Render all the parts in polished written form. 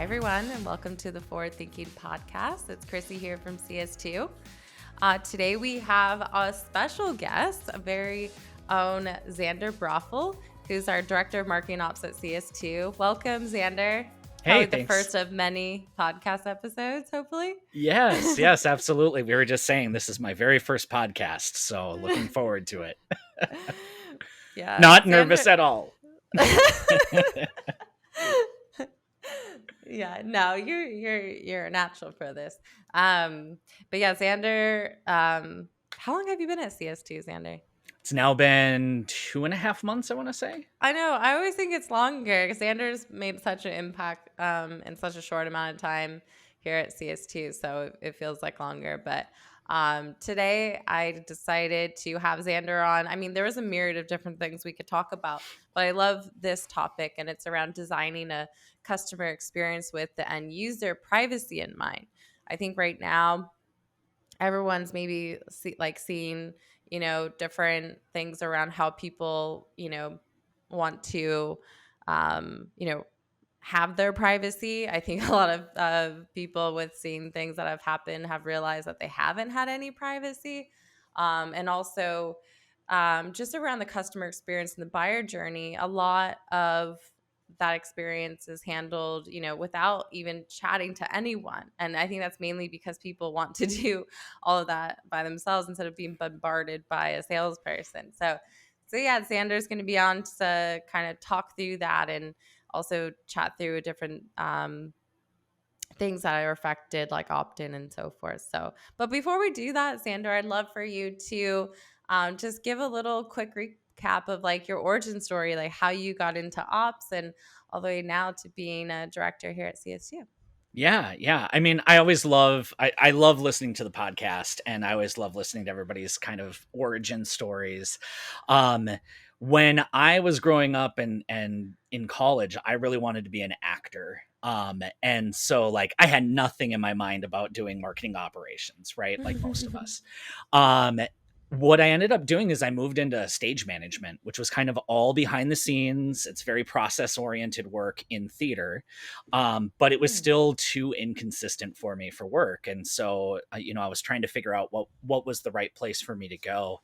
everyone, and welcome to the Forward Thinking Podcast. It's Chrissy here from CS2. Today we have a special guest, a very own Xander Broeffle, who's our Director of Marketing Ops at CS2. Welcome, Xander. Hey, Probably thanks. the first of many podcast episodes, hopefully. Yes, absolutely. We were just saying this is my very first podcast, so looking forward to it. Yeah, Not nervous at all. Yeah, no, you're a natural for this. But yeah, Xander, how long have you been at CS2, Xander? It's now been 2.5 months, I want to say. I know. I always think it's longer because Xander's made such an impact in such a short amount of time here at CS2, so it feels like longer. But today I decided to have Xander on. I mean, there was a myriad of different things we could talk about, but I love this topic, and it's around designing a customer experience with the end user privacy in mind. I think right now everyone's maybe seeing different things around how people want to have their privacy. I think a lot of people with seeing things that have happened have realized that they haven't had any privacy, and also just around the customer experience and the buyer journey, a lot of that experience is handled, without even chatting to anyone. And I think that's mainly because people want to do all of that by themselves instead of being bombarded by a salesperson. So yeah, Xander's going to be on to kind of talk through that and also chat through different things that are affected, like opt-in and so forth. But before we do that, Xander, I'd love for you to just give a little quick recap of like your origin story, like how you got into ops and all the way now to being a director here at CS2. Yeah. I mean, I love listening to the podcast, and I always love listening to everybody's kind of origin stories. Um, when I was growing up and in college, I really wanted to be an actor. And so like I had nothing in my mind about doing marketing operations, right? Like most of us. Um, what I ended up doing is I moved into stage management, which was kind of all behind the scenes. It's very process oriented work in theater. But it was still too inconsistent for me for work. And so, I was trying to figure out what was the right place for me to go.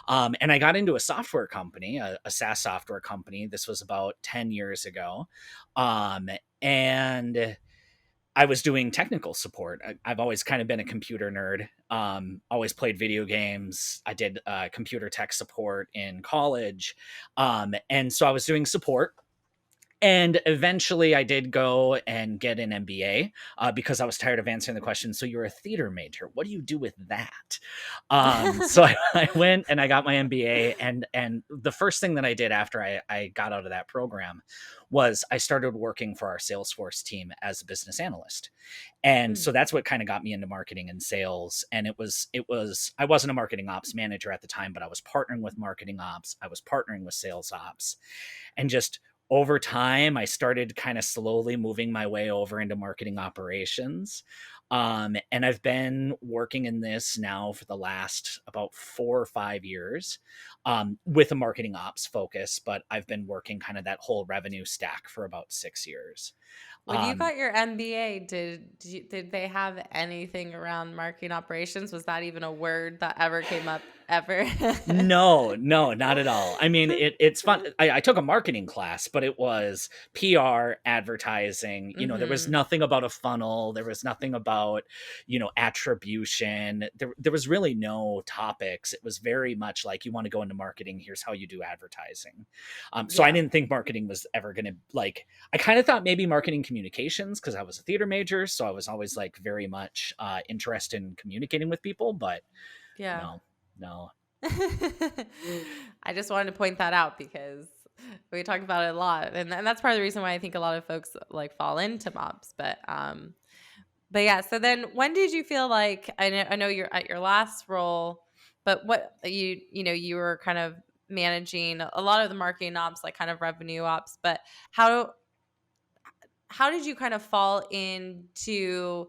And I got into a software company, a SaaS software company. This was about 10 years ago. And I was doing technical support. I've always kind of been a computer nerd. Always played video games. I did computer tech support in college. And so I was doing support. And eventually I did go and get an MBA because I was tired of answering the question. So you're a theater major. What do you do with that? So I went and I got my MBA. And the first thing that I did after I got out of that program was I started working for our Salesforce team as a business analyst. And so that's what kind of got me into marketing and sales. And I wasn't a marketing ops manager at the time, but I was partnering with marketing ops. I was partnering with sales ops, and just over time, I started kind of slowly moving my way over into marketing operations. And I've been working in this now for the last about 4 or 5 years with a marketing ops focus, but I've been working kind of that whole revenue stack for about 6 years. When you got your MBA, did they have anything around marketing operations? Was that even a word that ever came up ever? No, not at all. I mean, it's fun. I took a marketing class, but it was PR, advertising. There was nothing about a funnel. There was nothing about, attribution. There was really no topics. It was very much like, you want to go into marketing, here's how you do advertising. So I didn't think marketing was ever going to I kind of thought maybe marketing communications, because I was a theater major. So I was always like very much interested in communicating with people, but no. I just wanted to point that out because we talk about it a lot, and that's part of the reason why I think a lot of folks like fall into mobs. But yeah. So then, when did you feel like I know you're at your last role, but what you were kind of managing a lot of the marketing ops, like kind of revenue ops, but how did you kind of fall into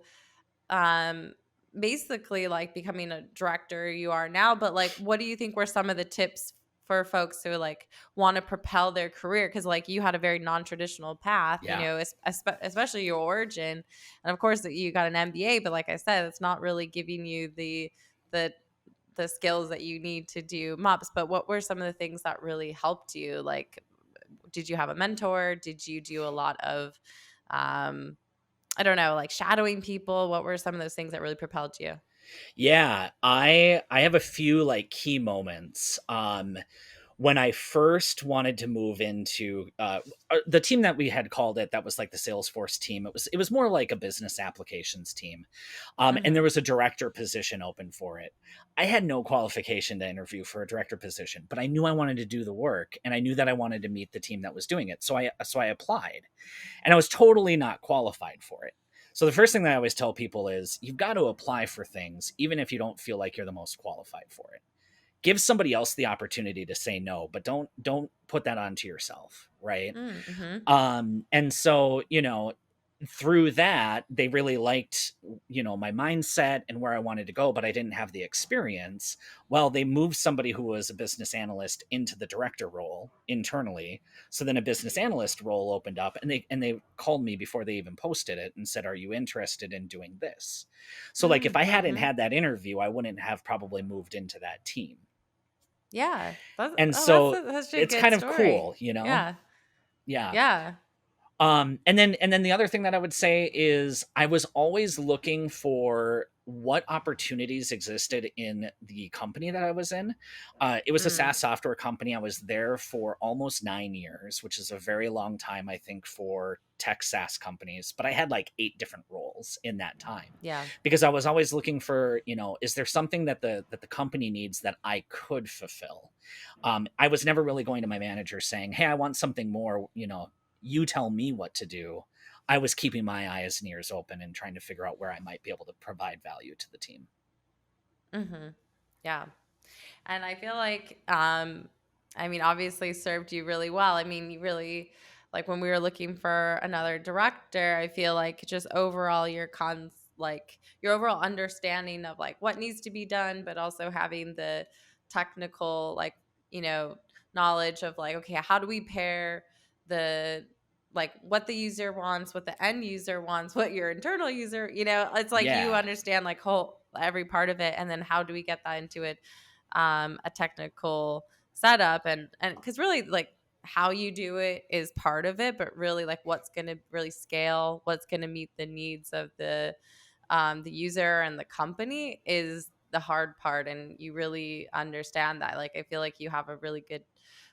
basically like becoming a director you are now? But like, what do you think were some of the tips for folks who like want to propel their career, because like you had a very non-traditional path, Yeah. especially your origin, and of course that you got an MBA, but like I said, it's not really giving you the the skills that you need to do mops. But what were some of the things that really helped you? Like, did you have a mentor? Did you do a lot of um I don't know, like shadowing people? What were some of those things that really propelled you? Yeah, I have a few like key moments. When I first wanted to move into the team that we had called it, that was like the Salesforce team. It was more like a business applications team, and there Mhm. was a director position open for it. I had no qualification to interview for a director position, but I knew I wanted to do the work, and I knew that I wanted to meet the team that was doing it. So I applied, and I was totally not qualified for it. So the first thing that I always tell people is you've got to apply for things, even if you don't feel like you're the most qualified for it. Give somebody else the opportunity to say no, but don't put that onto yourself, right? Mm, mhm. And so, through that, they really liked, my mindset and where I wanted to go, but I didn't have the experience. Well, they moved somebody who was a business analyst into the director role internally. So then a business analyst role opened up, and they called me before they even posted it and said, "Are you interested in doing this?" So like if Mm, I hadn't mhm. had that interview, I wouldn't have probably moved into that team. Yeah. And That's so such a it's good kind of story. cool, you know? Yeah. Yeah. Yeah. And then the other thing that I would say is I was always looking for what opportunities existed in the company that I was in. It was a Mm. SaaS software company. I was there for almost 9 years, which is a very long time, I think, for tech SaaS companies. But I had like 8 different roles in that time Yeah. because I was always looking for, is there something that the company needs that I could fulfill? I was never really going to my manager saying, "Hey, I want something more," you tell me what to do. I was keeping my eyes and ears open and trying to figure out where I might be able to provide value to the team. Mhm. Yeah. And I feel like, I mean, obviously served you really well. I mean, you really, like when we were looking for another director, I feel like just overall like your overall understanding of like what needs to be done, but also having the technical, like, you know, knowledge of like, okay, how do we pair the, like what the user wants, what the end user wants, what your internal user, it's like you Yeah. understand like whole every part of it, and then how do we get that into it, a technical setup, and because really like how you do it is part of it, but really like what's going to really scale, what's going to meet the needs of the user and the company is the hard part, and you really understand that. Like I feel like you have a really good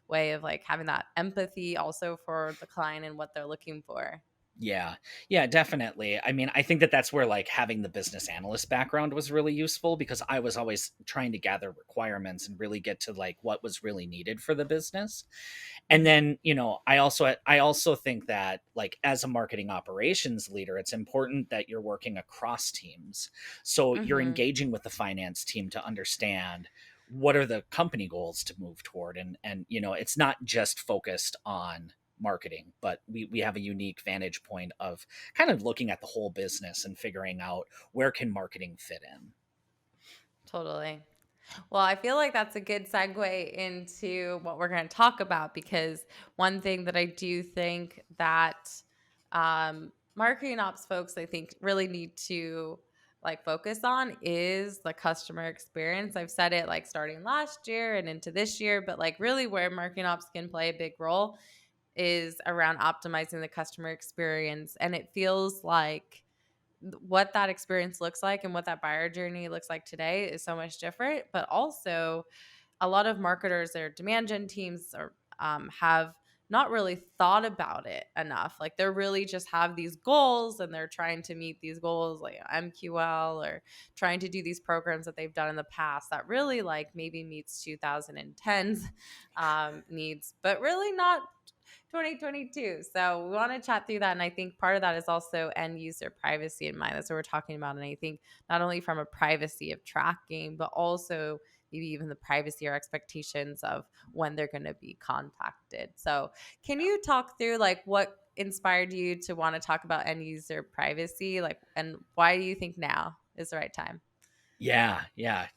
way of like having that empathy also for the client and what they're looking for. Yeah. Yeah, definitely. I mean, I think that that's where like having the business analyst background was really useful because I was always trying to gather requirements and really get to like what was really needed for the business. And Hmm. then, I also think that like as a marketing operations leader, it's important that you're working across teams. So you're Hmm. engaging with the finance team to understand what are the company goals to move toward, and it's not just focused on marketing, but we have a unique vantage point of kind of looking at the whole business and figuring out where can marketing fit in. Totally. Well, I feel like that's a good segue into what we're going to talk about, because one thing that I do think that marketing ops folks, I think, really need to like focus on is the customer experience. I've said it like starting last year and into this year, but like really where marketing ops can play a big role is around optimizing the customer experience. And it feels like what that experience looks like and what that buyer journey looks like today is so much different. But also, a lot of marketers or demand gen teams have not really thought about it enough. Like they're really just have these goals and they're trying to meet these goals like MQL, or trying to do these programs that they've done in the past that really like maybe meets 2010s needs, but really not 2022. So we want to chat through that. And I think part of that is also end user privacy in mind. That's what we're talking about. And I think not only from a privacy of tracking, but also maybe even the privacy or expectations of when they're going to be contacted. So can you talk through like what inspired you to want to talk about end user privacy? Like, and why do you think now is the right time? Yeah, yeah.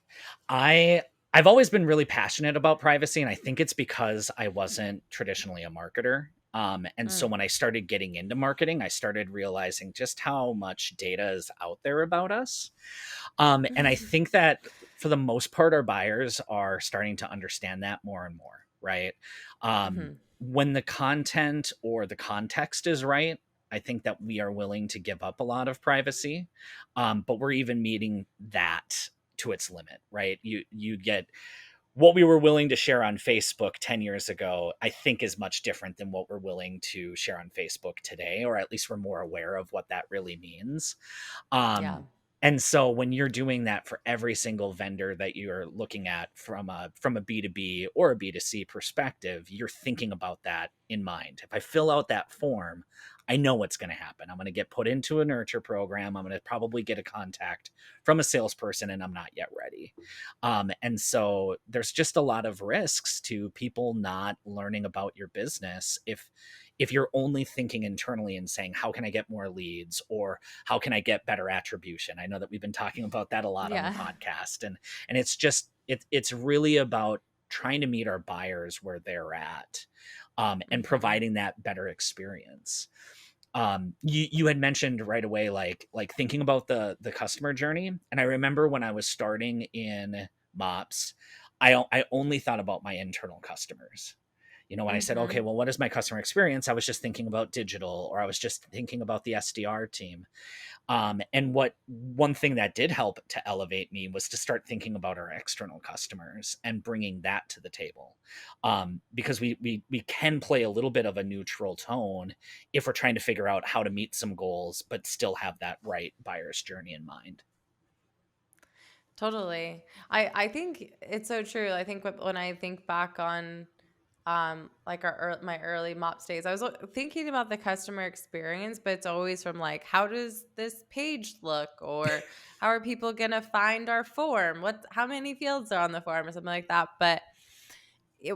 I've always been really passionate about privacy, and I think it's because I wasn't traditionally a marketer. And so Mm. when I started getting into marketing, I started realizing just how much data is out there about us. And I think that for the most part, our buyers are starting to understand that more and more, right? Hmm. When the content or the context is right, I think that we are willing to give up a lot of privacy, but we're even meeting that to its limit, right? You get what we were willing to share on Facebook 10 years ago, I think is much different than what we're willing to share on Facebook today, or at least we're more aware of what that really means. Yeah. Um, and so when you're doing that for every single vendor that you're looking at from a B2B or a B2C perspective, you're thinking about that in mind. If I fill out that form, I know what's going to happen. I'm going to get put into a nurture program. I'm going to probably get a contact from a salesperson, and I'm not yet ready. And so there's just a lot of risks to people not learning about your business if you're only thinking internally and saying, how can I get more leads, or how can I get better attribution? I know that we've been talking about that a lot on the Yeah. podcast, and it's just it's really about trying to meet our buyers where they're at, and Hmm. providing that better experience. You had mentioned right away, like thinking about the customer journey, and I remember when I was starting in mops, I only thought about my internal customers. When I said, okay, Hmm. well, what is my customer experience, I was just thinking about digital, or I was just thinking about the SDR team. And what one thing that did help to elevate me was to start thinking about our external customers and bringing that to the table, because we can play a little bit of a neutral tone if we're trying to figure out how to meet some goals but still have that right buyer's journey in mind. Totally. I think it's so true. I think when I think back on like my early mops days, I was thinking about the customer experience, but it's always from like, how does this page look, or how are people gonna find our form, how many fields are on the form, or something like that. But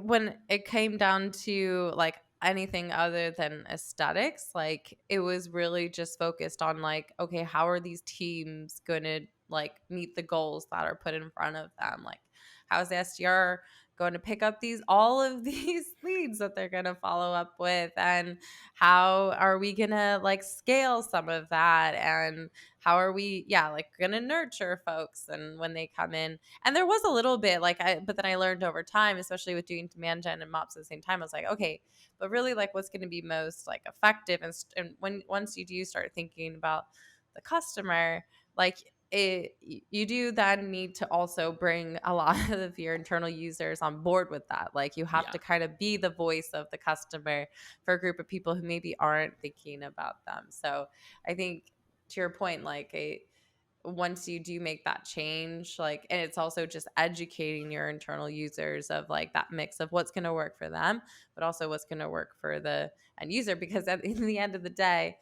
when it came down to like anything other than aesthetics, like it was really just focused on like, okay, how are these teams going to like meet the goals that are put in front of them? Like, how's the SDR going to pick up all of these leads that they're going to follow up with, and how are we going to like scale some of that, and how are we, yeah, like going to nurture folks and when they come in. And there was a little bit like but then I learned over time, especially with doing demand gen and mops at the same time, I was like, okay, but really like what's going to be most like effective, and when once you do start thinking about the customer, like you do then need to also bring a lot of your internal users on board with that. Like you have Yeah, to kind of be the voice of the customer for a group of people who maybe aren't thinking about them. So I think to your point, like once you do make that change, like, and it's also just educating your internal users of like that mix of what's going to work for them, but also what's going to work for the end user, because in the end of the day,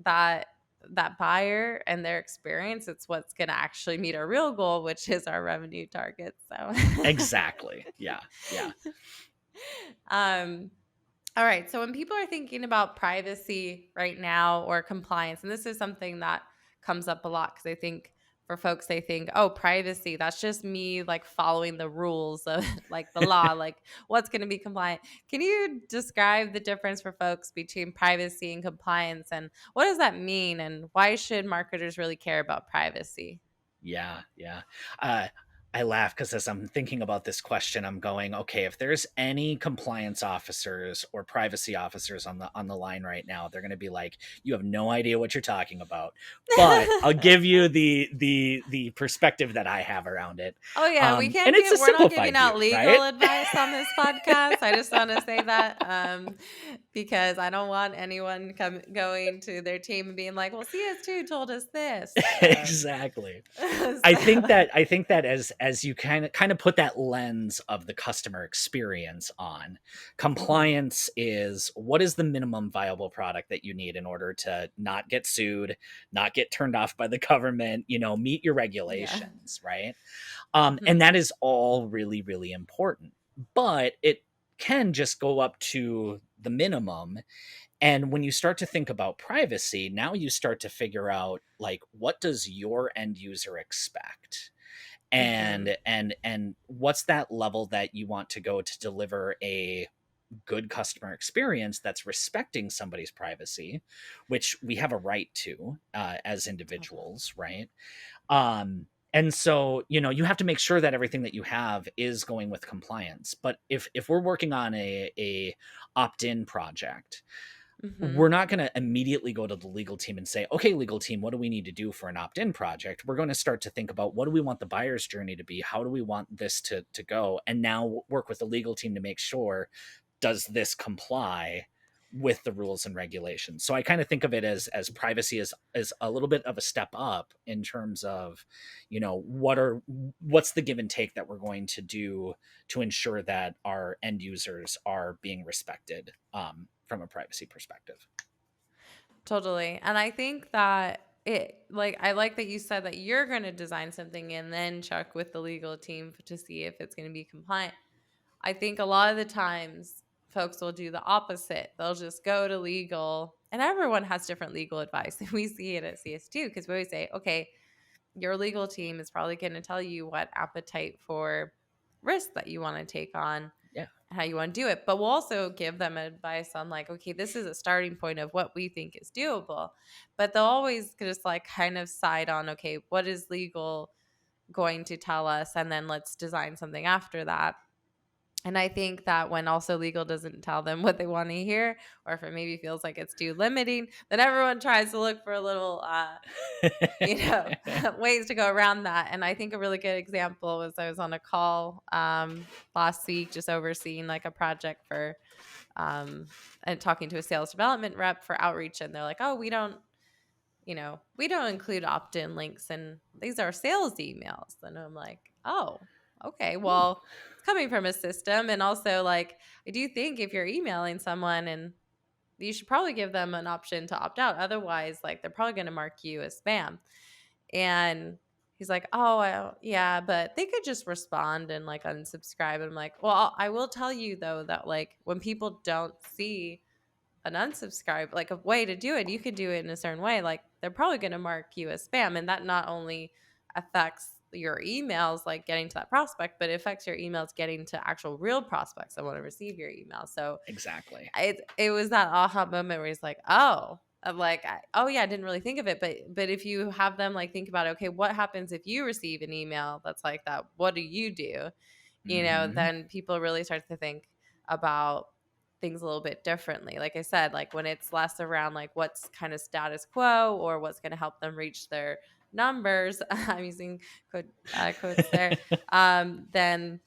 that that buyer and their experience, it's what's going to actually meet our real goal, which is our revenue target. So exactly. Yeah, yeah, um all right. So when people are thinking about privacy right now or compliance, and this is something that comes up a lot because I think for folks, they think, oh, privacy, that's just me like following the rules of like the law, like what's going to be compliant. Can you describe the difference for folks between privacy and compliance, and what does that mean, and why should marketers really care about privacy? yeah, yeah. Uh, I laugh because as I'm thinking about this question, I'm going, okay, if there's any compliance officers or privacy officers on the line right now, they're going to be like, "You have no idea what you're talking about." But I'll give you the perspective that I have around it, Oh yeah, and it's a we're not giving simplified out view, right? legal advice on this podcast. I just want to say that because I don't want anyone going to their team and being like, "Well, CS2 told us this." Exactly. So I think that as you kind of put that lens of the customer experience on, mhm. compliance is what is the minimum viable product that you need in order to not get sued, not get turned off by the government, meet your Yeah. regulations, right? And Mhm. that is all really, really important. But it can just go up to the minimum, and when you start to think about privacy, now you start to figure out like what does your end user expect? Mhm. And what's that level that you want to go to deliver a good customer experience that's respecting somebody's privacy, which we have a right to as Totally. individuals, right? And so, you have to make sure that everything that you have is going with compliance. But if we're working on a opt-in project, we're Mhm. not going to immediately go to the legal team and say, okay, legal team, what do we need to do for an opt-in project? We're going to start to think about, what do we want the buyer's journey to be? How do we want this to go? And now work with the legal team to make sure, does this comply with the rules and regulations? So I kind of think of it as privacy as a little bit of a step up in terms of, what's the give and take that we're going to do to ensure that our end users are being respected, from a privacy perspective. Totally. And I think that I like that you said that you're going to design something and then check with the legal team to see if it's going to be compliant. I think a lot of the times folks will do the opposite. They'll just go to legal, and everyone has different legal advice. And we see it at CS2 because we always say, okay, your legal team is probably going to tell you what appetite for risk that you want to take on, Yeah. how you want to do it. But we'll also give them advice on, like, okay, this is a starting point of what we think is doable. But they'll always just like kind of side on, okay, what is legal going to tell us? And then let's design something after that. And I think that when also legal doesn't tell them what they want to hear, or if it maybe feels like it's too limiting, then everyone tries to look for a little you know, ways to go around that. And I think a really good example was I was on a call last week, just overseeing like a project for and talking to a sales development rep for outreach. And they're like, oh, we don't include opt in links, and these are sales emails. And I'm like, oh, okay, Hmm. well, it's coming from a system. And also, like, I do think if you're emailing someone, and you should probably give them an option to opt out. Otherwise, like, they're probably going to mark you as spam. And he's like, "Oh, well, yeah, but they could just respond and like unsubscribe." And I'm like, "Well, I will tell you though that like when people don't see an unsubscribe, like a way to do it, you could do it in a certain way. Like they're probably going to mark you as spam, and that not only affects your emails, like getting to that prospect, but it affects your emails getting to actual real prospects that want to receive your email. So Exactly. it was that aha moment where he's like, "Oh," I'm like, "Oh yeah, I didn't really think of it." But if you have them like think about, okay, what happens if you receive an email that's like that? What do you do? Hmm. Then people really start to think about things a little bit differently. Like I said, like when it's less around like what's kind of status quo or what's going to help them reach their numbers. I'm using quotes there. Then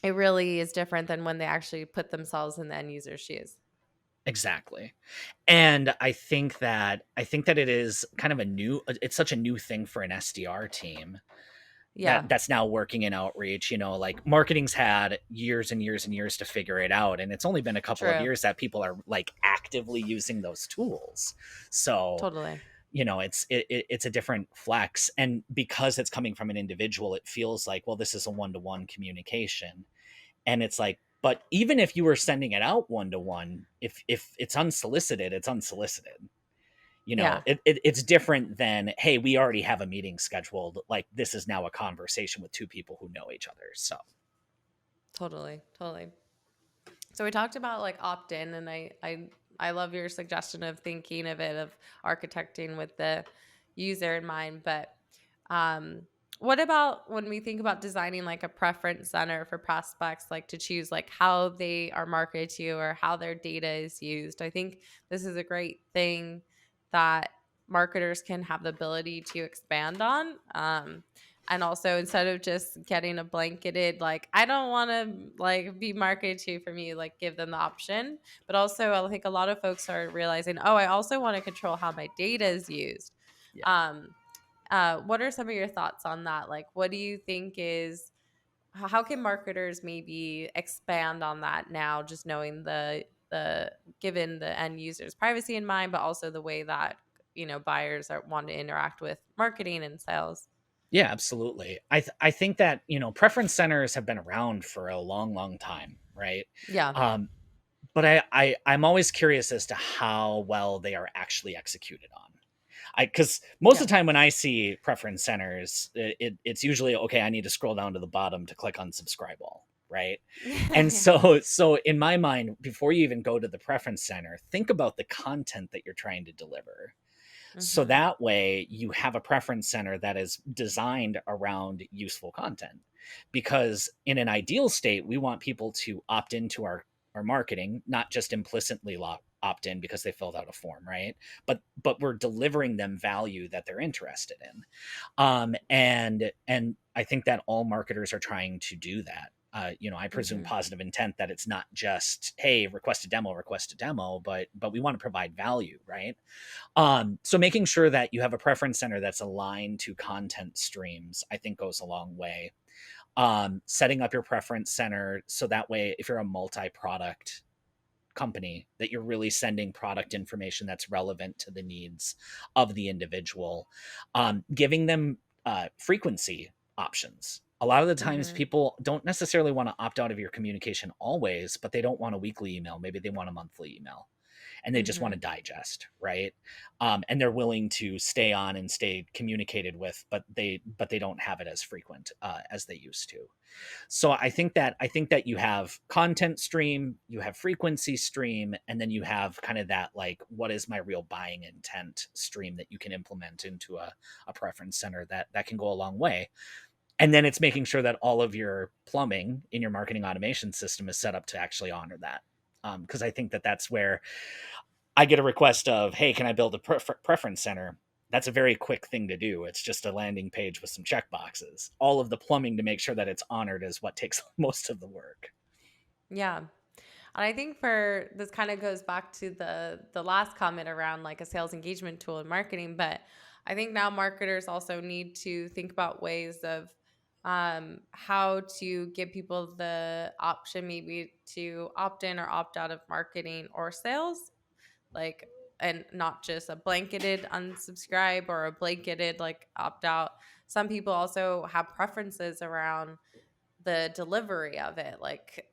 it really is different than when they actually put themselves in the end user's shoes. Exactly. And I think that it is kind of it's such a new thing for an SDR team Yeah, that's now working in outreach. Like, marketing's had years and years and years to figure it out, and it's only been a couple of true. years that people are like actively using those tools. So, Totally. it's a different flex, and because it's coming from an individual, it feels like, well, this is a one-to-one communication. And it's like, but even if you were sending it out one to one, if it's unsolicited, it's unsolicited. Yeah, It's different than, hey, we already have a meeting scheduled. Like, this is now a conversation with two people who know each other. So totally. Totally. So we talked about like opt-in, and I love your suggestion of thinking of it of architecting with the user in mind. But um, what about when we think about designing like a preference center for prospects, like to choose like how they are marketed to you or how their data is used? I think this is a great thing that marketers can have the ability to expand on. And also, instead of just getting a blanketed like, I don't want to like be marketed to from you, like give them the option. But also, I think a lot of folks are realizing, oh, I also want to control how my data is used. yeah. um what are some of your thoughts on that? Like, what do you think is how can marketers maybe expand on that now, just knowing the given the end user's privacy in mind, but also the way that buyers want to interact with marketing and sales? Yeah, absolutely. I think that, preference centers have been around for a long, long time, right? Yeah. Um, but I'm always curious as to how well they are actually executed on. Because most of Yeah. the time when I see preference centers, it's usually okay. I need to scroll down to the bottom to click on subscribe all, right? And Yeah. so in my mind, before you even go to the preference center, think about the content that you're trying to deliver. So Mhm. that way you have a preference center that is designed around useful content. Because in an ideal state, we want people to opt into our marketing, not just implicitly opt in because they filled out a form, right? But we're delivering them value that they're interested in. And I think that all marketers are trying to do that. I presume Mhm. positive intent, that it's not just, hey, request a demo, but we want to provide value, right? So making sure that you have a preference center that's aligned to content streams, I think goes a long way. Setting up your preference center so that way, if you're a multi-product company, that you're really sending product information that's relevant to the needs of the individual. Giving them frequency options. A lot of the times Mhm. people don't necessarily want to opt out of your communication always, but they don't want a weekly email. Maybe they want a monthly email and they just want to Mhm. digest, right? And they're willing to stay on and stay communicated with, but they don't have it as frequent as they used to. So I think that you have content stream, you have frequency stream, and then you have kind of that, like, what is my real buying intent stream that you can implement into a preference center that can go a long way. And then it's making sure that all of your plumbing in your marketing automation system is set up to actually honor that. Because I think that that's where I get a request of, hey, can I build a preference center? That's a very quick thing to do. It's just a landing page with some check boxes. All of the plumbing to make sure that it's honored is what takes most of the work. Yeah. And I think for this kind of goes back to the last comment around like a sales engagement tool in marketing, but I think now marketers also need to think about ways of how to give people the option maybe to opt in or opt out of marketing or sales, like, and not just a blanketed unsubscribe or a blanketed like opt out. Some people also have preferences around the delivery of it, like,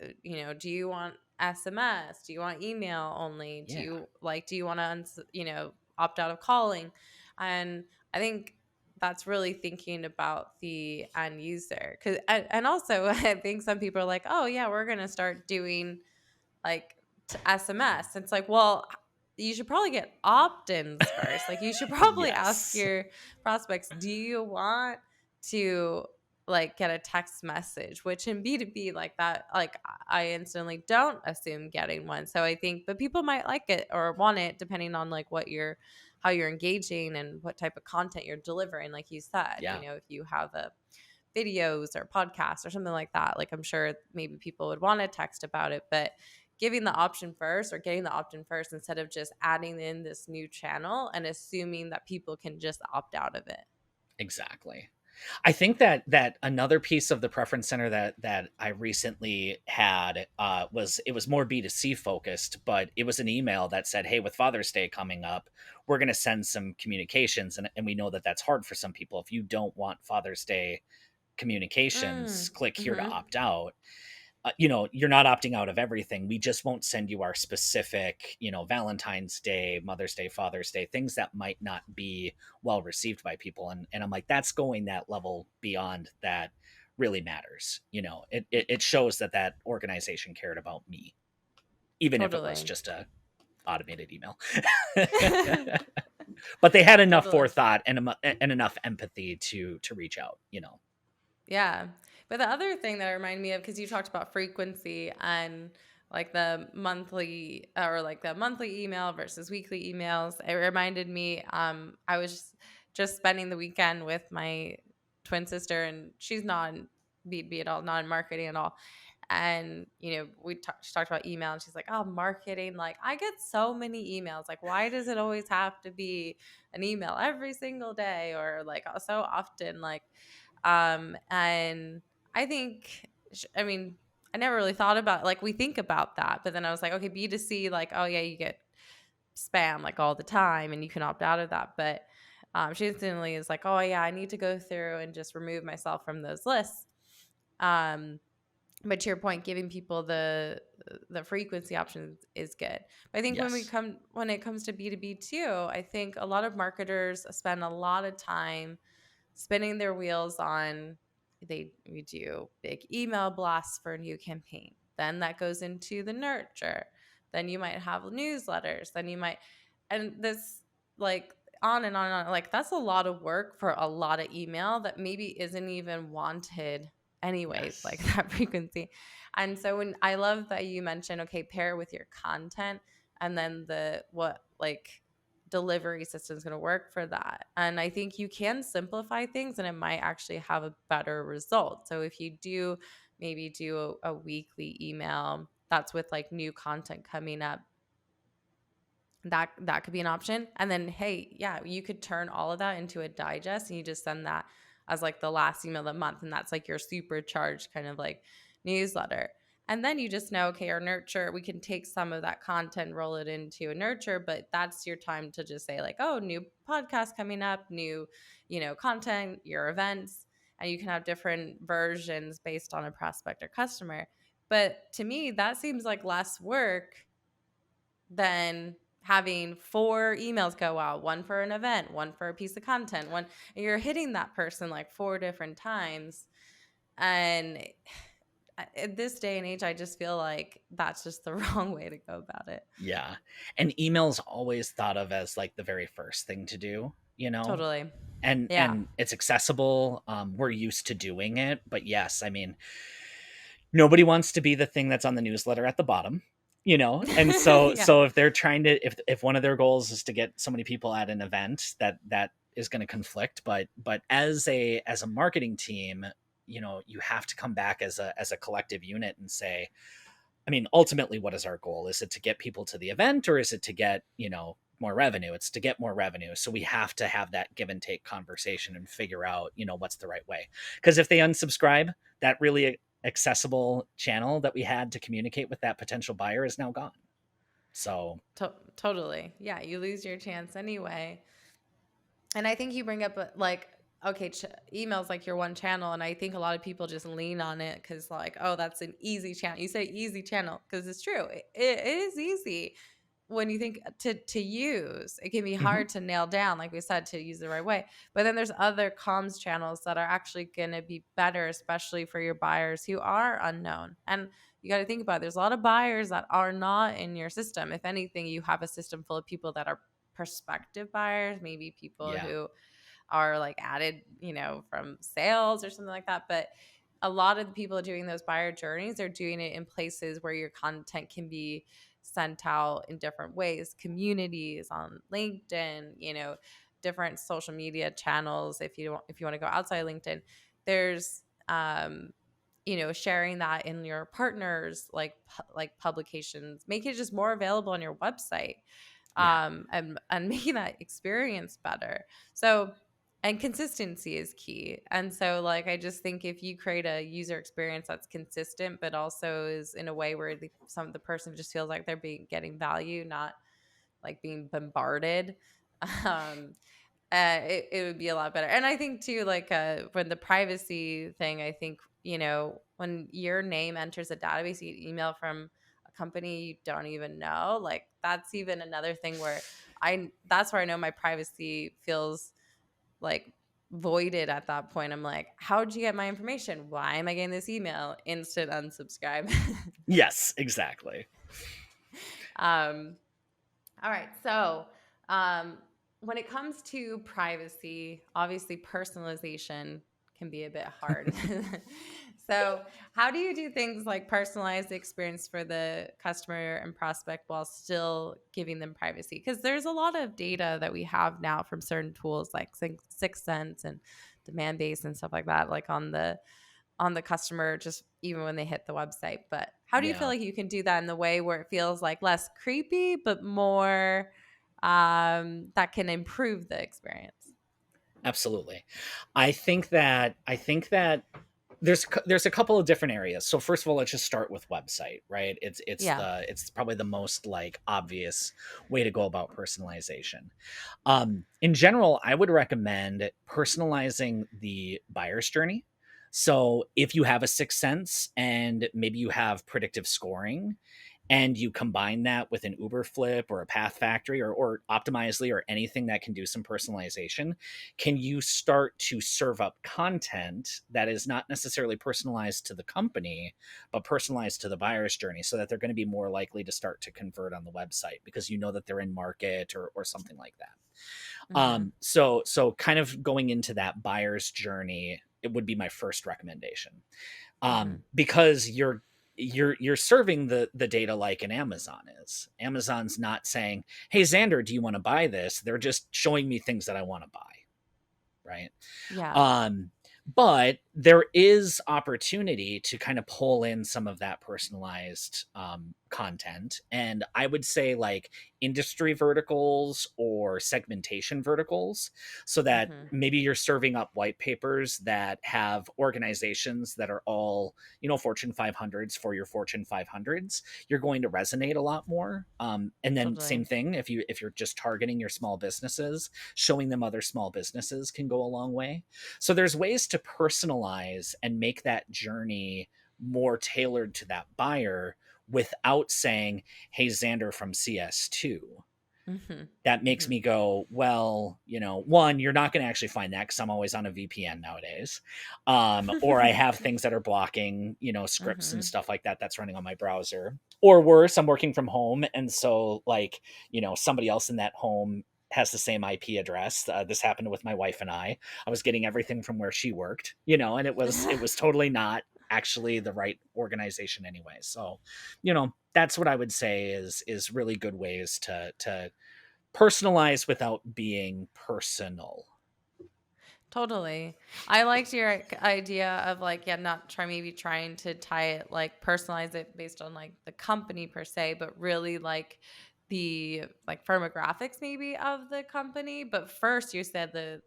do you want SMS, do you want email only, Yeah, do you want to opt out of calling. And I think that's really thinking about the end user, because and also I think some people are like, oh yeah, we're going to start doing like to SMS. It's like, well, you should probably get opt-ins first. Like you should probably ask yes, your prospects, do you want to like get a text message, which in B2B like that, like I instantly don't assume getting one. So I think, but people might like it or want it depending on like how you're engaging and what type of content you're delivering. Like you said, yeah, if you have a videos or podcasts or something like that, like I'm sure maybe people would want to text about it, but giving the option first or getting the opt-in first instead of just adding in this new channel and assuming that people can just opt out of it. exactly. I think that another piece of the preference center that I recently had was, it was more B2C focused, but it was an email that said, "Hey, with Father's Day coming up, we're going to send some communications, and we know that that's hard for some people. If you don't want Father's Day communications, Mm. click here to Mm-hmm. opt out." You're not opting out of everything. We just won't send you our specific, Valentine's Day, Mother's Day, Father's Day, things that might not be well received by people. And I'm like, that's going that level beyond that really matters. It shows that organization cared about me, even if it was Totally. just a automated email. But they had enough Totally. forethought and enough empathy to reach out. Yeah. But the other thing that it reminded me of, because you talked about frequency and like the monthly email versus weekly emails, it reminded me, I was just spending the weekend with my twin sister, and she's not in B2B at all, not in marketing at all. And, she talked about email, and she's like, oh, marketing. Like, I get so many emails. Like, why does it always have to be an email every single day or like so often? Like, and I think, I mean, I never really thought about, like, we think about that, but then I was like, okay, B2C, like, oh yeah, you get spam like all the time and you can opt out of that. But she instantly is like, oh yeah, I need to go through and just remove myself from those lists. Um, But to your point, giving people the frequency options is good. But I think Yes. when it comes to B2B too, I think a lot of marketers spend a lot of time spinning their wheels on, we do big email blasts for a new campaign. Then that goes into the nurture. Then you might have newsletters. Then you might, and this, like, on and on and on. Like, that's a lot of work for a lot of email that maybe isn't even wanted anyways, like Yes. that frequency. And so when I love that you mentioned, okay, pair it with your content, and then the what, like, delivery system is going to work for that. And I think you can simplify things and it might actually have a better result. So if you do maybe do a weekly email that's with like new content coming up, that could be an option. And then, hey, yeah, you could turn all of that into a digest and you just send that as like the last email of the month, and that's like your supercharged kind of like newsletter. And then you just know, okay, our nurture, we can take some of that content, roll it into a nurture, but that's your time to just say like, oh, new podcast coming up, new, content, your events, and you can have different versions based on a prospect or customer. But to me, that seems like less work than having 4 emails go out, one for an event, one for a piece of content, one, and you're hitting that person like 4 different times. And at this day and age, I just feel like that's just the wrong way to go about it. Yeah. And email's always thought of as like the very first thing to do, you know? Totally. And Yeah. and it's accessible. We're used to doing it, but yes, I mean, nobody wants to be the thing that's on the newsletter at the bottom, you know? And so Yeah. so if they're trying to, if one of their goals is to get so many people at an event, that is going to conflict. But as a marketing team, you have to come back as a collective unit and say, I mean, ultimately, what is our goal? Is it to get people to the event, or is it to get, more revenue? It's to get more revenue. So we have to have that give and take conversation and figure out, what's the right way. Because if they unsubscribe, that really accessible channel that we had to communicate with that potential buyer is now gone. So Totally. Yeah, you lose your chance anyway. And I think you bring up like, okay, emails like your one channel, and I think a lot of people just lean on it because like, oh, that's an easy channel. You say easy channel because it's true. It is easy when you think to use. It can be mhm, hard to nail down, like we said, to use the right way. But then there's other comms channels that are actually going to be better, especially for your buyers who are unknown. And you got to think about it. There's a lot of buyers that are not in your system. If anything, you have a system full of people that are prospective buyers, maybe people yeah, who are like added, from sales or something like that. But a lot of the people doing those buyer journeys are doing it in places where your content can be sent out in different ways, communities on LinkedIn, different social media channels. If you want to go outside LinkedIn, there's sharing that in your partners like publications, make it just more available on your website, yeah, and making that experience better. So, and consistency is key. And so, like, I just think if you create a user experience that's consistent, but also is in a way where the person just feels like they're being getting value, not like being bombarded, um, it would be a lot better. And I think too, like, when the privacy thing, I think, when your name enters a database, you get email from a company you don't even know, like, that's even another thing where that's where I know my privacy feels like voided at that point. I'm like, how'd you get my information? Why am I getting this email? Instant unsubscribe. yes, exactly. um, All right. So, um, when it comes to privacy, obviously personalization can be a bit hard. So, how do you do things like personalize the experience for the customer and prospect while still giving them privacy? Because there's a lot of data that we have now from certain tools like Sixth Sense and Demand Base and stuff like that, like on the customer, just even when they hit the website. But how do you feel Yeah, like you can do that in the way where it feels like less creepy but more, that can improve the experience? absolutely. I think that there's a couple of different areas. So first of all, let's just start with website, right? Yeah. It's probably the most like obvious way to go about personalization. In general, I would recommend personalizing the buyer's journey. So if you have a sixth sense and maybe you have predictive scoring, and you combine that with an Uber Flip or a Path Factory or Optimizely or anything that can do some personalization, can you start to serve up content that is not necessarily personalized to the company, but personalized to the buyer's journey so that they're going to be more likely to start to convert on the website because you know that they're in market or something like that. Mm-hmm. So kind of going into that buyer's journey, it would be my first recommendation, Mm-hmm. because you're serving the data like an Amazon is. Amazon's not saying, "Hey Xander, do you want to buy this?" They're just showing me things that I want to buy, right? Yeah. Um, but there is opportunity to kind of pull in some of that personalized content. And I would say like industry verticals or segmentation verticals, so that Mm-hmm. maybe you're serving up white papers that have organizations that are all, Fortune 500s for your Fortune 500s. You're going to resonate a lot more. And then same Totally. thing, if you're just targeting your small businesses, showing them other small businesses can go a long way. So there's ways to personalize and make that journey more tailored to that buyer without saying, "Hey Xander from CS2." Mm-hmm. That makes Mm-hmm. me go, well, one, you're not going to actually find that because I'm always on a VPN nowadays. Or I have things that are blocking, scripts and Mm-hmm. stuff like that that's running on my browser. Or worse, I'm working from home. And so, like, somebody else in that home has the same IP address. This happened with my wife and I was getting everything from where she worked, and it was totally not actually the right organization anyway. So, that's what I would say is really good ways to personalize without being personal. Totally. I liked your idea of like, yeah, not try maybe trying to tie it like personalize it based on like the company per se, but really like the like firmographics maybe of the company. But first you said the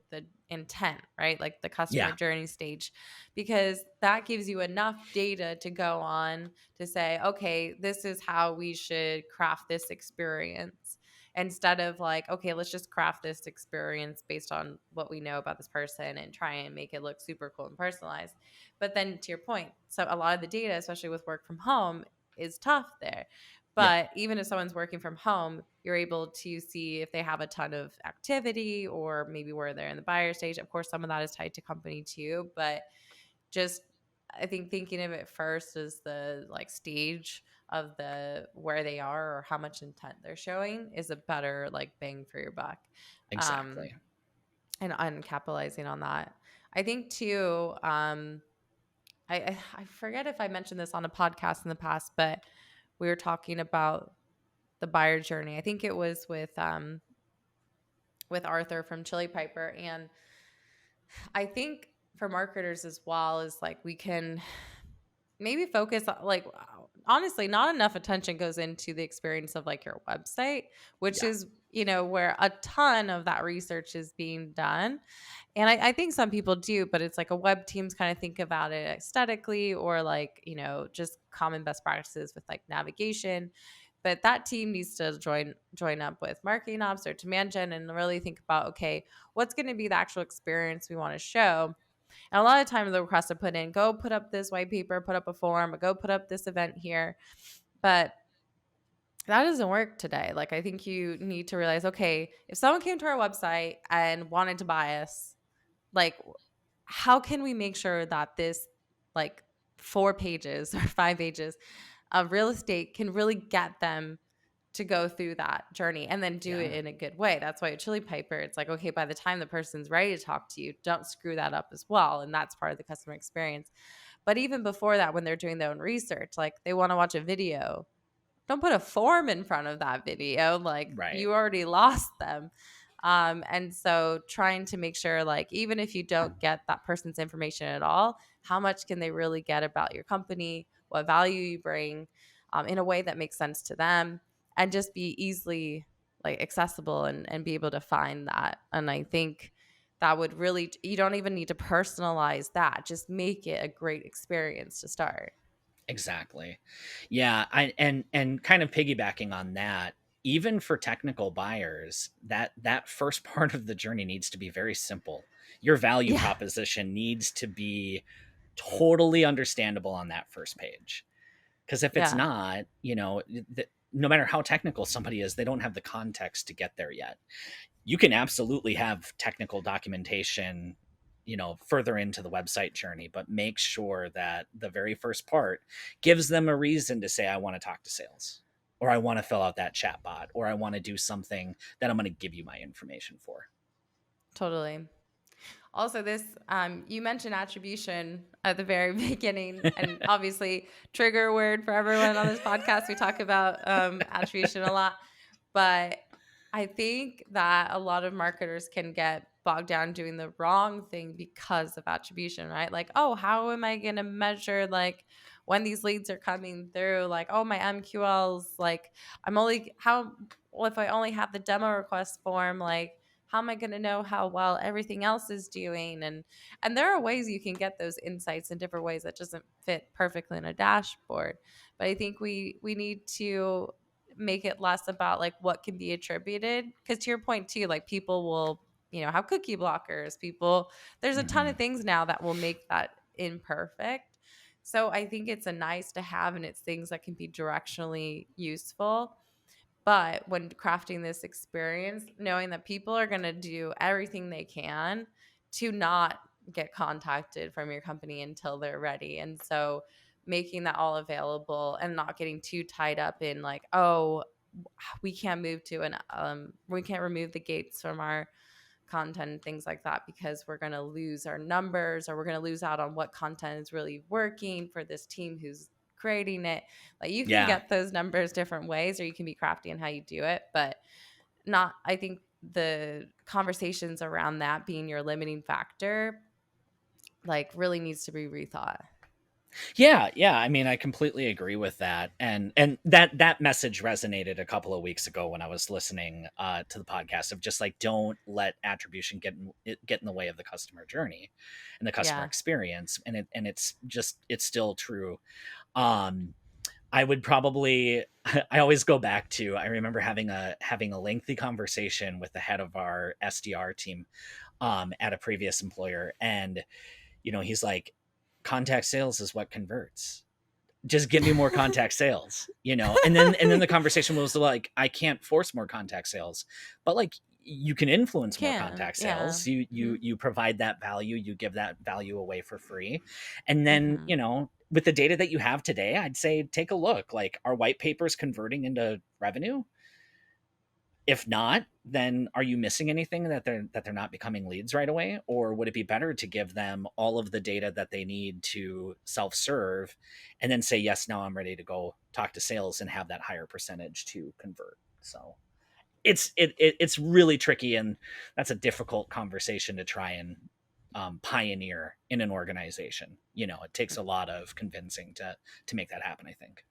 intent, right? Like the customer Yeah, journey stage, because that gives you enough data to go on to say, okay, this is how we should craft this experience, instead of like, okay, let's just craft this experience based on what we know about this person and try and make it look super cool and personalized. But then to your point, so a lot of the data, especially with work from home, is tough there. yeah, But even if someone's working from home, you're able to see if they have a ton of activity or maybe where they're in the buyer stage. Of course, some of that is tied to company too, but just I think thinking of it first as the like stage of the where they are or how much intent they're showing is a better like bang for your buck. Um exactly. and capitalizing on that. I think too, I forget if I mentioned this on a podcast in the past, but we were talking about the buyer journey. I think it was with Arthur from Chili Piper. And I think for marketers as well is like we can maybe focus on like honestly not enough attention goes into the experience of like your website, which Yeah, is where a ton of that research is being done. And I think some people do, but it's like a web teams kind of think about it aesthetically or like just common best practices with like navigation. But that team needs to join up with marketing ops or demand gen and really think about, okay, what's going to be the actual experience we want to show. And a lot of times the requests are put in, go put up this white paper, put up a form, or go put up this event here. But that doesn't work today. Like, I think you need to realize, okay, if someone came to our website and wanted to buy us, like, how can we make sure that this, like, 4 pages or 5 pages of real estate can really get them to go through that journey and then do it yeah, in a good way? That's why at Chili Piper, it's like, okay, by the time the person's ready to talk to you, don't screw that up as well. And that's part of the customer experience. But even before that, when they're doing their own research, like they want to watch a video, don't put a form in front of that video. Like right, you already lost them. And so trying to make sure, like, even if you don't get that person's information at all, how much can they really get about your company, what value you bring, in a way that makes sense to them, and just be easily like accessible and be able to find that. And I think that would really, you don't even need to personalize that. Just make it a great experience to start. exactly. Yeah, and kind of piggybacking on that, even for technical buyers, that first part of the journey needs to be very simple. Your value Yeah. proposition needs to be totally understandable on that first page. Because if it's Yeah, not, no matter how technical somebody is, they don't have the context to get there yet. You can absolutely have technical documentation, further into the website journey, but make sure that the very first part gives them a reason to say, I want to talk to sales, or I want to fill out that chat bot, or I want to do something that I'm going to give you my information for. totally. Also, this you mentioned attribution at the very beginning, and obviously, trigger word for everyone on this podcast. We talk about attribution a lot, but I think that a lot of marketers can get bogged down doing the wrong thing because of attribution, right? Like, oh, how am I going to measure like when these leads are coming through? Like, oh, my MQLs, like, I'm only how well if I only have the demo request form, like how am I going to know how well everything else is doing? And there are ways you can get those insights in different ways that doesn't fit perfectly in a dashboard. But I think we need to make it less about like what can be attributed, because to your point too, like people will have cookie blockers, people, there's a ton Mm-hmm. of things now that will make that imperfect. So I think it's a nice to have, and it's things that can be directionally useful. But when crafting this experience, knowing that people are going to do everything they can to not get contacted from your company until they're ready. And so making that all available and not getting too tied up in like, oh, we can't move to an we can't remove the gates from our content and things like that because we're going to lose our numbers, or we're going to lose out on what content is really working for this team who's creating it. Like you can Yeah. get those numbers different ways, or you can be crafty in how you do it, but not, I think the conversations around that being your limiting factor like really needs to be rethought. Yeah, yeah. I mean, I completely agree with that, and that message resonated a couple of weeks ago when I was listening to the podcast of just like, don't let attribution get in the way of the customer journey and the customer Yeah. experience, it's still true. Um, I would probably I always go back to, I remember having a lengthy conversation with the head of our SDR team at a previous employer, and he's like, contact sales is what converts. Just give me more contact sales, and then the conversation was like, I can't force more contact sales, but like, you can You influence more can. contact Yeah. sales. you Hmm. you you provide that value, you give that value away for free. And then, Hmm. with the data that you have today, I'd say take a look, like, are white papers converting into revenue? If not, then are you missing anything that they're not becoming leads right away? Or would it be better to give them all of the data that they need to self-serve, and then say, yes, now I'm ready to go talk to sales and have that higher percentage to convert? So it's really tricky, and that's a difficult conversation to try and pioneer in an organization. It takes a lot of convincing to make that happen, I think.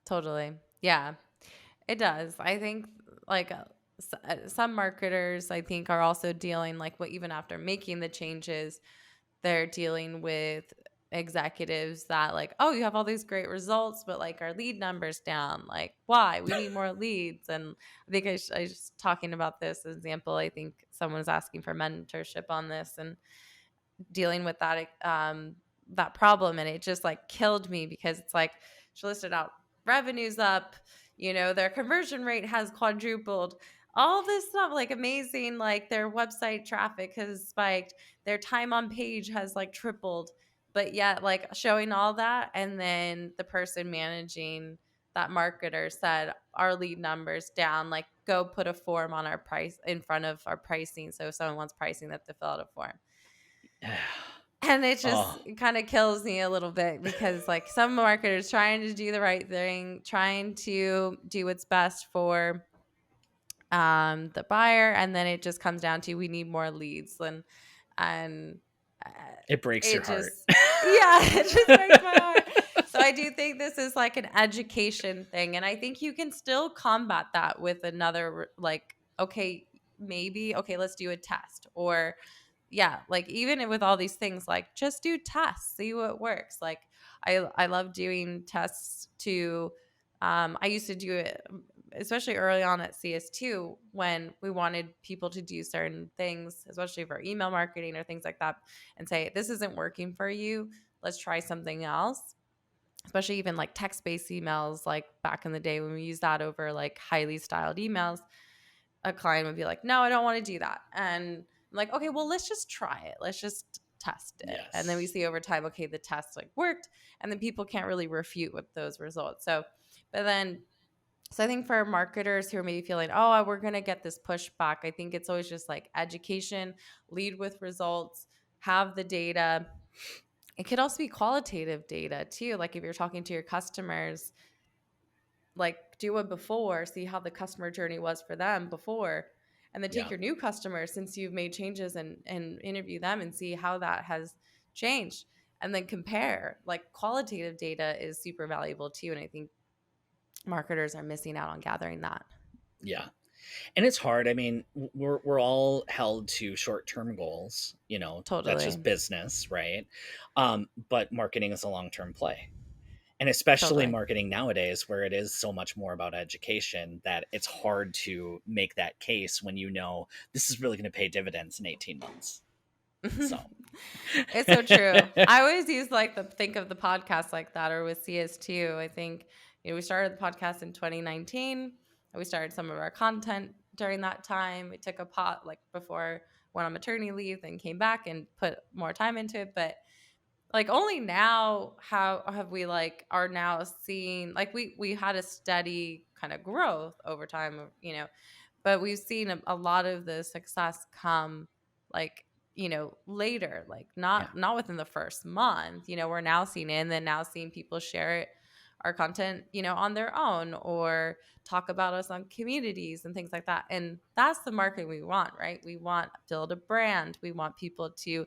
Totally. Yeah. It does. I think like some marketers, I think, are also dealing like what even after making the changes, they're dealing with executives that like, oh, you have all these great results, but like our lead numbers down. Like, why? We need more leads. And I think I was talking about this example. I think someone was asking for mentorship on this, and dealing with that problem, and it just like killed me because it's like she listed out revenues up, their conversion rate has quadrupled, all this stuff like amazing, like their website traffic has spiked, their time on page has like tripled, but yet like showing all that, and then the person managing that marketer said our lead numbers down, like go put a form on our price in front of our pricing, so if someone wants pricing, that to fill out a form. And it just Oh, kind of kills me a little bit because like some marketers trying to do the right thing, trying to do what's best for the buyer, and then it just comes down to we need more leads, and uh, it breaks your it heart. just, yeah, it just breaks my heart. So I do think this is like an education thing, and I think you can still combat that with another like, okay, maybe okay, let's do a test, or yeah, like even with all these things, like just do tests, see what works. Like I love doing tests to I used to do it especially early on at CS2, when we wanted people to do certain things, especially for email marketing or things like that, and say, this isn't working for you, let's try something else. Especially even like text-based emails, like back in the day when we used that over like highly styled emails, a client would be like, no, I don't want to do that. And I'm like, okay, well, let's just try it. Let's just test it. And then we Yes. see over time, okay, the test like worked. And then people can't really refute with those results. So, but then, so I think for marketers who are maybe feeling, oh, we're going to get this pushback, I think it's always just like education, lead with results, have the data. It could also be qualitative data too. Like if you're talking to your customers, like do it before, see how the customer journey was for them before, and then take Yeah. your new customers since you've made changes, and interview them and see how that has changed, and then compare. Like qualitative data is super valuable too, and I think marketers are missing out on gathering that. Yeah. And it's hard. I mean, we're all held to short-term goals, that's just Totally. business, right? But marketing is a long-term play. And especially Totally. marketing nowadays where it is so much more about education that it's hard to make that case when this is really going to pay dividends in 18 months. So, It's so true. I always use like the think of the podcast like that, or with CS2. I think, we started the podcast in 2019, and we started some of our content during that time. We took a pot like before, went on maternity leave, then came back and put more time into it. But like only now how have we like are now seeing, like we had a steady kind of growth over time, but we've seen a lot of the success come like, later, like yeah. not within the first month. We're now seeing it, and then now seeing people share it, our content, on their own, or talk about us on communities and things like that. And that's the marketing we want, right? We want to build a brand. We want people to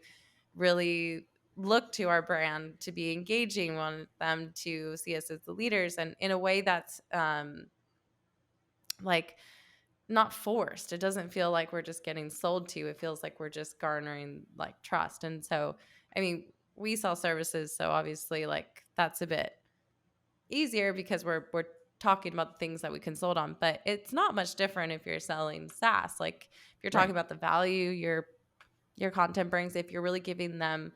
really look to our brand to be engaging. We want them to see us as the leaders, and in a way that's like not forced. It doesn't feel like we're just getting sold to. It feels like we're just garnering like trust. And so, I mean, we sell services, so obviously like that's a bit easier because we're talking about the things that we consult on, but it's not much different if you're selling SaaS. Like if you're talking Right. about the value your content brings, if you're really giving them,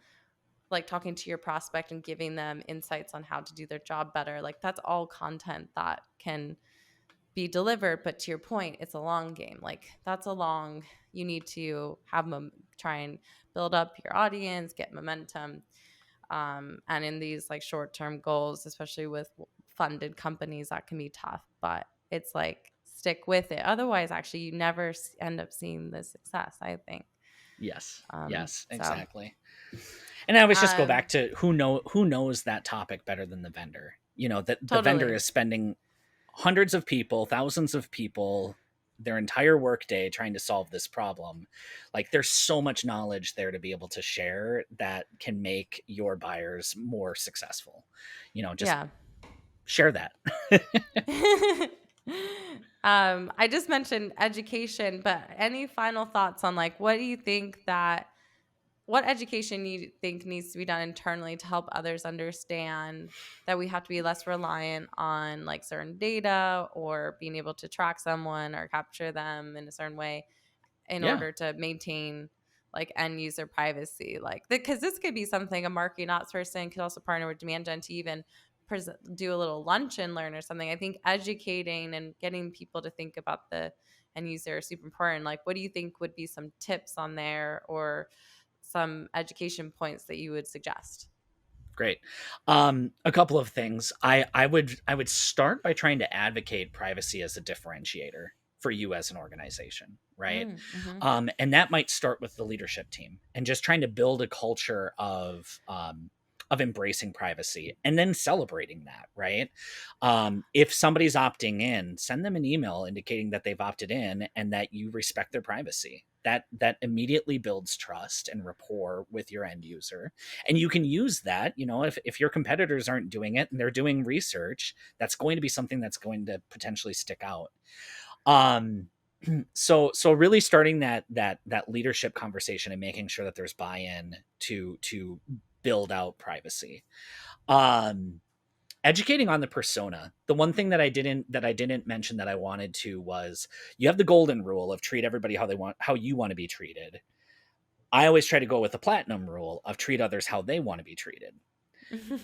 like talking to your prospect and giving them insights on how to do their job better, like that's all content that can be delivered. But to your point, it's a long game. Like that's a long, you need to have try and build up your audience, get momentum. And in these like short-term goals, especially with funded companies, that can be tough, but it's like stick with it. Otherwise, actually, you never end up seeing the success, I think. Yes. um Yes, so exactly. And I always just go um back to who knows that topic better than the vendor. That the vendor totally. is spending hundreds of people, thousands of people, their entire workday trying to solve this problem. Like there's so much knowledge there to be able to share that can make your buyers more successful. Just Yeah. share that. I just mentioned education, but any final thoughts on like what education you think needs to be done internally to help others understand that we have to be less reliant on like certain data, or being able to track someone or capture them in a certain way in Yeah. order to maintain like end user privacy? Like, because this could be something a marketing ops person could also partner with demand gen to even do a little lunch and learn or something. I think educating and getting people to think about the end user is super important. Like, what do you think would be some tips on there, or some education points that you would suggest? Great. A couple of things. I would start by trying to advocate privacy as a differentiator for you as an organization, right? Mm-hmm. And that might start with the leadership team and just trying to build a culture of embracing privacy and then celebrating that, right? If somebody's opting in, send them an email indicating that they've opted in and that you respect their privacy. That immediately builds trust and rapport with your end user, and you can use that. If your competitors aren't doing it and they're doing research, that's going to be something that's going to potentially stick out. um so really starting that leadership conversation and making sure that there's buy-in to build out privacy. um Educating on the persona. The one thing that I didn't mention that I wanted to was, you have the golden rule of treat everybody how you want to be treated. I always try to go with the platinum rule of treat others how they want to be treated.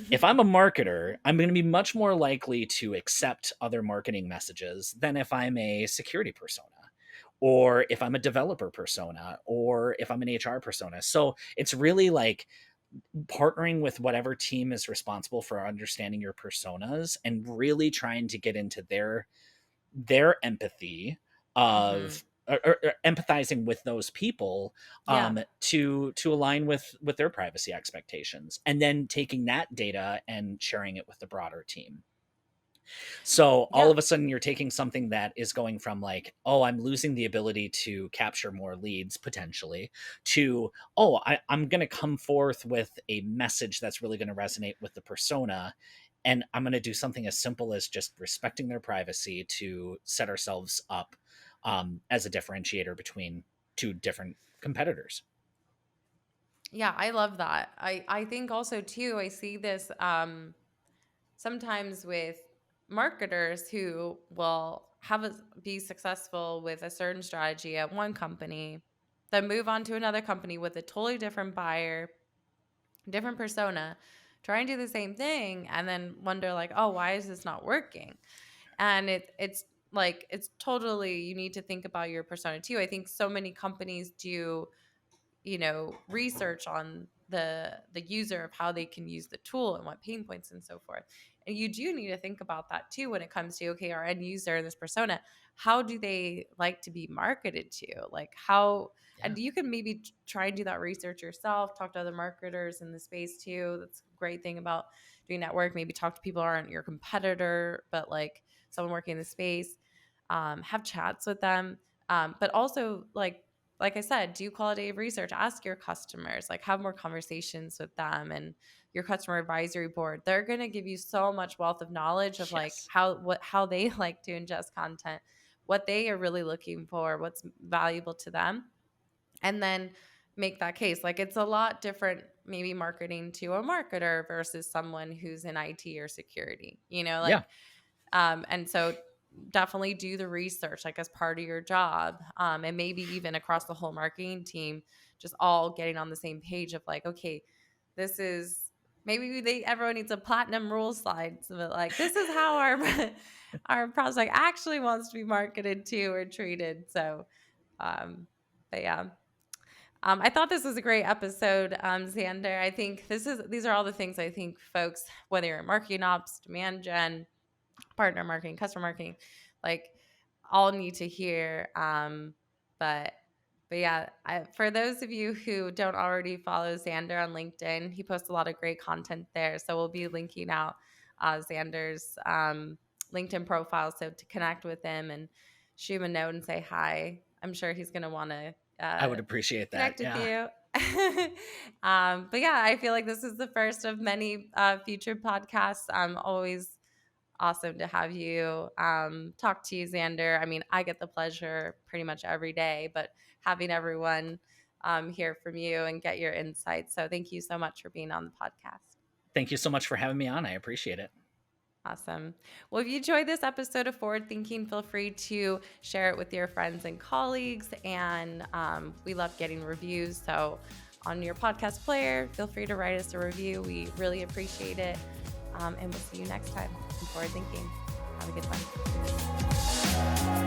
If I'm a marketer, I'm going to be much more likely to accept other marketing messages than if I'm a security persona, or if I'm a developer persona, or if I'm an HR persona. So it's really like partnering with whatever team is responsible for understanding your personas and really trying to get into their empathy Mhm. of, or empathizing with those people, Yeah. to align with their privacy expectations, and then taking that data and sharing it with the broader team. So all Yeah. of a sudden you're taking something that is going from like, oh, I'm losing the ability to capture more leads potentially, to, oh, I'm going to come forth with a message that's really going to resonate with the persona. And I'm going to do something as simple as just respecting their privacy to set ourselves up, as a differentiator between two different competitors. Yeah, I love that. I think also too, I see this sometimes with marketers who will be successful with a certain strategy at one company, then move on to another company with a totally different buyer, different persona, try and do the same thing, and then wonder like, oh, why is this not working? And it's like it's totally, you need to think about your persona too. I think so many companies do, research on the user of how they can use the tool and what pain points and so forth. And you do need to think about that too when it comes to, okay, our end user, this persona, how do they like to be marketed to? Like how, Yeah. and you can maybe try and do that research yourself, talk to other marketers in the space too. That's a great thing about doing network. Maybe talk to people who aren't your competitor, but like someone working in the space. Have chats with them. But also like I said, do qualitative research, ask your customers, like have more conversations with them and your customer advisory board. They're going to give you so much wealth of knowledge of like Yes. how they like to ingest content, what they are really looking for, what's valuable to them, and then make that case. Like it's a lot different maybe marketing to a marketer versus someone who's in IT or security, Yeah. and so definitely do the research like as part of your job, and maybe even across the whole marketing team, just all getting on the same page of like, okay, this is maybe everyone needs a platinum rule slide, so that like this is how our our prospect actually wants to be marketed to or treated. So, but yeah. I thought this was a great episode, Xander. I think these are all the things I think folks, whether you're in marketing ops, demand gen, partner marketing, customer marketing, like all need to hear. But but yeah, for those of you who don't already follow Xander on LinkedIn, he posts a lot of great content there. So we'll be linking out Xander's LinkedIn profile, so to connect with him and shoot him a note and say hi. I'm sure he's going to want to I would appreciate that. connect with Yeah. you. But yeah, I feel like this is the first of many future podcasts. I'm always awesome to have you talk to you, Xander. I mean, I get the pleasure pretty much every day, but having everyone hear from you and get your insights. So thank you so much for being on the podcast. Thank you so much for having me on. I appreciate it. Awesome. Well, if you enjoyed this episode of Forward Thinking, feel free to share it with your friends and colleagues. And we love getting reviews. So on your podcast player, feel free to write us a review. We really appreciate it. And we'll see you next time on Forward Thinking. Have a good one.